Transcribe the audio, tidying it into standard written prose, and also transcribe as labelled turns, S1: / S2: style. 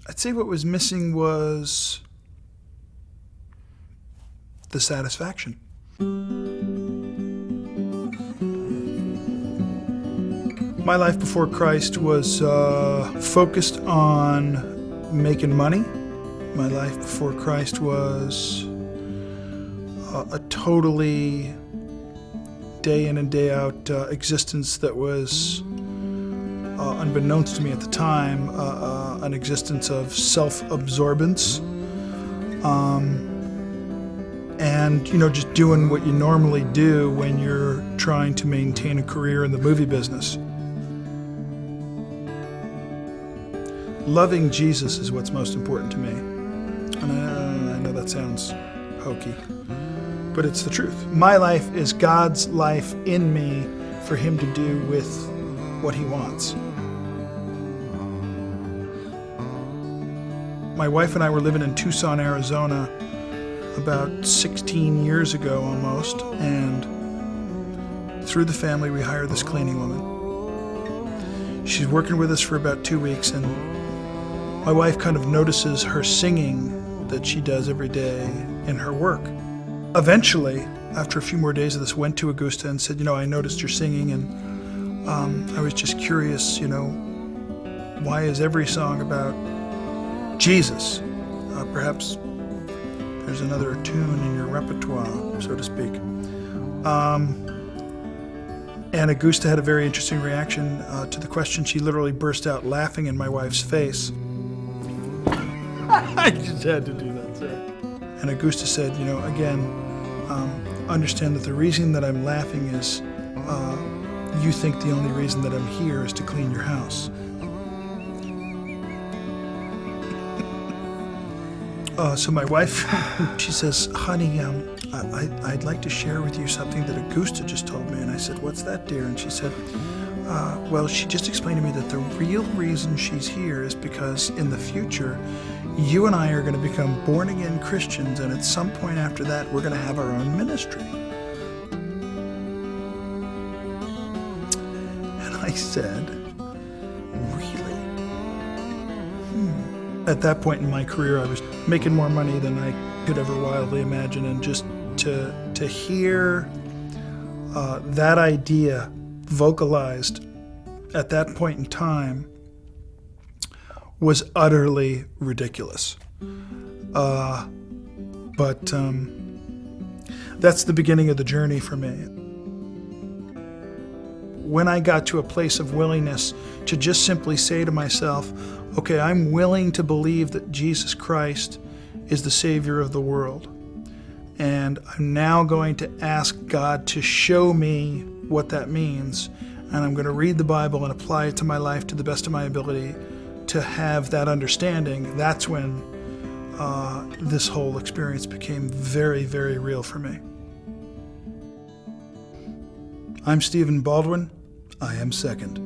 S1: I'd say what was missing was the satisfaction. My life before Christ was focused on making money. My life before Christ was a totally day in and day out existence that was, unbeknownst to me at the time, an existence of self-absorbance. And, just doing what you normally do when you're trying to maintain a career in the movie business. Loving Jesus is what's most important to me. And I know that sounds hokey, but it's the truth. My life is God's life in me for Him to do with what He wants. My wife and I were living in Tucson, Arizona about 16 years ago almost, and through the family we hired this cleaning woman. She's working with us for about 2 weeks, and my wife kind of notices her singing that she does every day in her work. Eventually, after a few more days of this, went to Augusta and said, I noticed your singing, and I was just curious, why is every song about Jesus? Perhaps there's another tune in your repertoire, so to speak. And Augusta had a very interesting reaction to the question. She literally burst out laughing in my wife's face. I just had to do that, sir. And Augusta said, again, understand that the reason that I'm laughing is you think the only reason that I'm here is to clean your house. So my wife, she says, honey, I'd like to share with you something that Augusta just told me. And I said, what's that, dear? And she said, well, she just explained to me that the real reason she's here is because in the future, you and I are going to become born-again Christians, and at some point after that, we're going to have our own ministry. And I said, really? At that point in my career, I was making more money than I could ever wildly imagine, and just to hear that idea vocalized at that point in time was utterly ridiculous. But that's the beginning of the journey for me. When I got to a place of willingness to just simply say to myself, okay, I'm willing to believe that Jesus Christ is the Savior of the world. And I'm now going to ask God to show me what that means. And I'm going to read the Bible and apply it to my life to the best of my ability to have that understanding. That's when this whole experience became very, very real for me. I'm Stephen Baldwin. I am second.